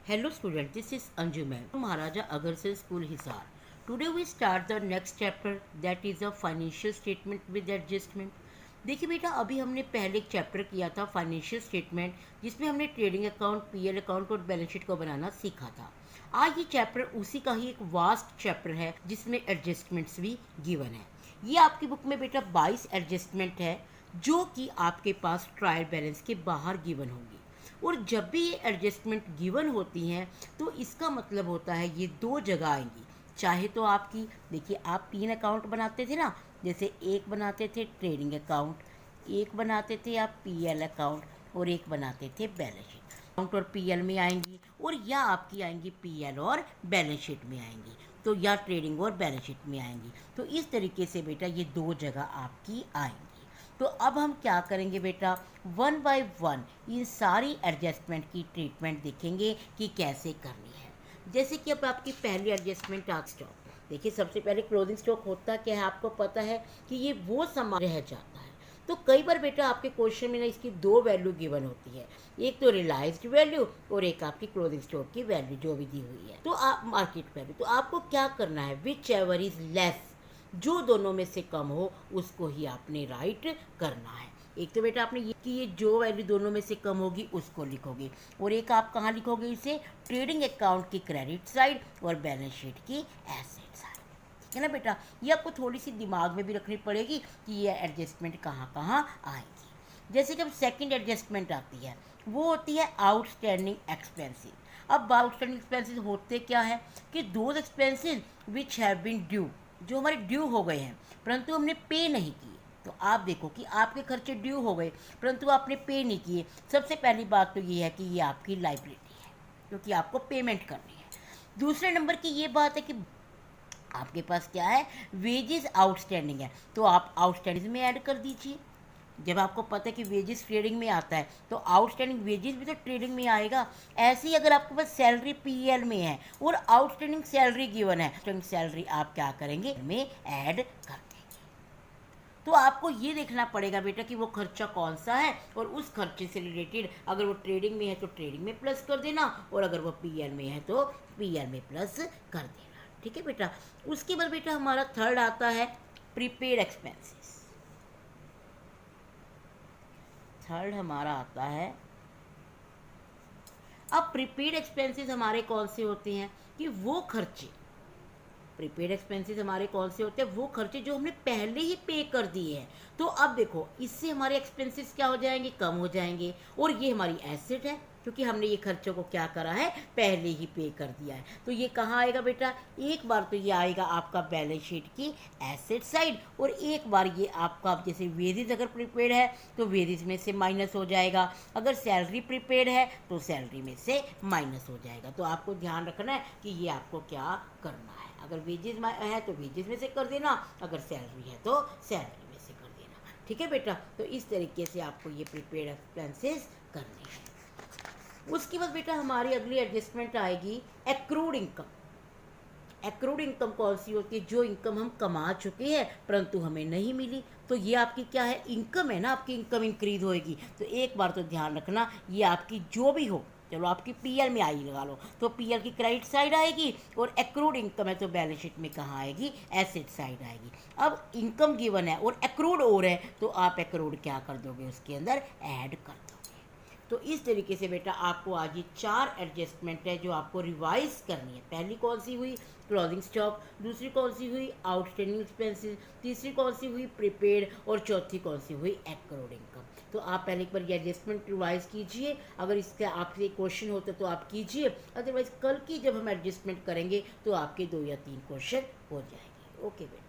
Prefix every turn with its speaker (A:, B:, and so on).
A: Hello student, this is Anju ma'am from Maharaja Agarsen School Hisar. Today we start the next chapter that is a financial statement with adjustment. देखिए बेटा, अभी हमने पहले एक chapter किया था financial statement, जिसमें हमने ट्रेडिंग अकाउंट, पीएल अकाउंट और बैलेंस शीट को बनाना सीखा था। आज ये चैप्टर उसी का ही एक वास्ट चैप्टर है जिसमें एडजस्टमेंट्स भी गिवन है। ये आपकी बुक में बेटा 22 एडजस्टमेंट है जो कि आपके पास ट्रायल बैलेंस के बाहर गिवन होंगी। और जब भी ये एडजस्टमेंट गिवन होती हैं तो इसका मतलब होता है ये दो जगह आएंगी। चाहे तो आपकी देखिए, आप 3 अकाउंट बनाते थे ना, जैसे एक बनाते थे ट्रेडिंग अकाउंट, एक बनाते थे आप पीएल अकाउंट और एक बनाते थे बैलेंस शीट। अकाउंट और पीएल में आएंगी, और या आपकी आएंगी पीएल और बैलेंस शीट में आएंगी, तो या ट्रेडिंग और बैलेंस शीट में आएंगी। तो इस तरीके से बेटा ये दो जगह आपकी आएंगी। तो अब हम क्या करेंगे बेटा, वन बाय वन इन सारी एडजस्टमेंट की ट्रीटमेंट देखेंगे कि कैसे करनी है। जैसे कि अब आपकी पहली एडजस्टमेंट आ स्टॉक। देखिए, सबसे पहले क्लोजिंग स्टॉक होता क्या है, आपको पता है कि ये वो सामान रह जाता है। तो कई बार बेटा आपके क्वेश्चन में ना इसकी दो वैल्यू गिवन होती है, एक तो रियलाइज्ड वैल्यू और एक आपकी क्लोजिंग स्टॉक की वैल्यू जो भी दी हुई है, तो आप मार्केट वैल्यू। तो आपको क्या करना है, विच एवर इज लेस, जो दोनों में से कम हो उसको ही आपने राइट करना है। एक तो बेटा आपने ये कि ये जो वैल्यू दोनों में से कम होगी उसको लिखोगे, और एक आप कहाँ लिखोगे इसे, ट्रेडिंग अकाउंट की क्रेडिट साइड और बैलेंस शीट की एसेट साइड। ठीक है ना बेटा, ये आपको थोड़ी सी दिमाग में भी रखनी पड़ेगी कि ये एडजस्टमेंट कहाँ कहाँ आएगी। जैसे कि अब सेकेंड एडजस्टमेंट आती है, वो होती है आउटस्टैंडिंग एक्सपेंसिस। अब आउटस्टैंडिंग एक्सपेंसिस होते क्या है कि those expenses which have been due, जो हमारे ड्यू हो गए हैं परंतु हमने पे नहीं किए। तो आप देखो कि आपके खर्चे ड्यू हो गए परंतु आपने पे नहीं किए। सबसे पहली बात तो ये है कि ये आपकी लाइबिलिटी है क्योंकि आपको पेमेंट करनी है। दूसरे नंबर की ये बात है कि आपके पास क्या है, वेजेस आउटस्टैंडिंग है, तो आप आउटस्टैंडिंग में ऐड कर दीजिए। जब आपको पता है कि वेजेस ट्रेडिंग में आता है तो आउटस्टैंडिंग वेजेस भी तो ट्रेडिंग में आएगा। ऐसे ही अगर आपके पास सैलरी पीएल में है और आउटस्टैंडिंग सैलरी गिवन है, आउटस्टैंडिंग सैलरी आप क्या करेंगे में ऐड कर देंगे। तो आपको ये देखना पड़ेगा बेटा कि वो खर्चा कौन सा है, और उस खर्चे से रिलेटेड अगर वो ट्रेडिंग में है तो ट्रेडिंग में प्लस कर देना, और अगर वो पीएल में है तो पीएल में प्लस कर देना। ठीक है बेटा। उसके बाद बेटा हमारा थर्ड आता है प्रीपेड एक्सपेंसेस। थर्ड हमारा आता है, अब प्रीपेड एक्सपेंसेस हमारे कौन से होते हैं कि वो खर्चे, प्रीपेड एक्सपेंसेस हमारे कौन से होते हैं, वो खर्चे जो हमने पहले ही पे कर दिए हैं। तो अब देखो, इससे हमारे एक्सपेंसेस क्या हो जाएंगे, कम हो जाएंगे, और ये हमारी एसेट है क्योंकि हमने ये खर्चों को क्या करा है, पहले ही पे कर दिया है। तो ये कहाँ आएगा बेटा, एक बार तो ये आएगा आपका बैलेंस शीट की एसेट साइड, और एक बार ये आपका जैसे वेजेस अगर प्रीपेड है तो वेजेस में से माइनस हो जाएगा, अगर सैलरी प्रीपेड है तो सैलरी में से माइनस हो जाएगा। तो आपको ध्यान रखना है कि ये आपको क्या करना है, अगर वेजेस है तो वेजेस में से कर देना, अगर सैलरी है तो सैलरी में से कर देना। ठीक है बेटा, तो इस तरीके से आपको ये प्रीपेड एक्सपेंसेस करने हैं। उसके बाद बेटा हमारी अगली एडजस्टमेंट आएगी एक्रूड इनकम। एक्रूड इनकम कौन सी होती है, जो इनकम हम कमा चुके हैं परंतु हमें नहीं मिली। तो ये आपकी क्या है, इनकम है ना, आपकी इनकम इंक्रीज होएगी। तो एक बार तो ध्यान रखना, ये आपकी जो भी हो, चलो आपकी पीएल में आई लगा लो तो पीएल की क्रेडिट साइड आएगी, और एक्रूड इनकम है तो बैलेंस शीट में कहाँ आएगी, एसेट साइड आएगी। अब इनकम गिवन है और एक्रूड और है तो आप एक्रूड क्या कर दोगे, उसके अंदर ऐड कर दोगे। तो इस तरीके से बेटा आपको आज ये 4 एडजस्टमेंट है जो आपको रिवाइज करनी है। पहली कौन सी हुई, क्लोजिंग स्टॉक, दूसरी कौन सी हुई, आउटस्टैंडिंग एक्सपेंसेस, तीसरी कौन सी हुई, प्रीपेड, और चौथी कौन सी हुई, एक्रूड इनकम। तो आप पहले एक बार ये एडजस्टमेंट रिवाइज कीजिए, अगर इसका आपसे क्वेश्चन होता तो आप कीजिए, अदरवाइज कल की जब हम एडजस्टमेंट करेंगे तो आपके 2 या 3 क्वेश्चन हो जाएंगे। ओके बेटा।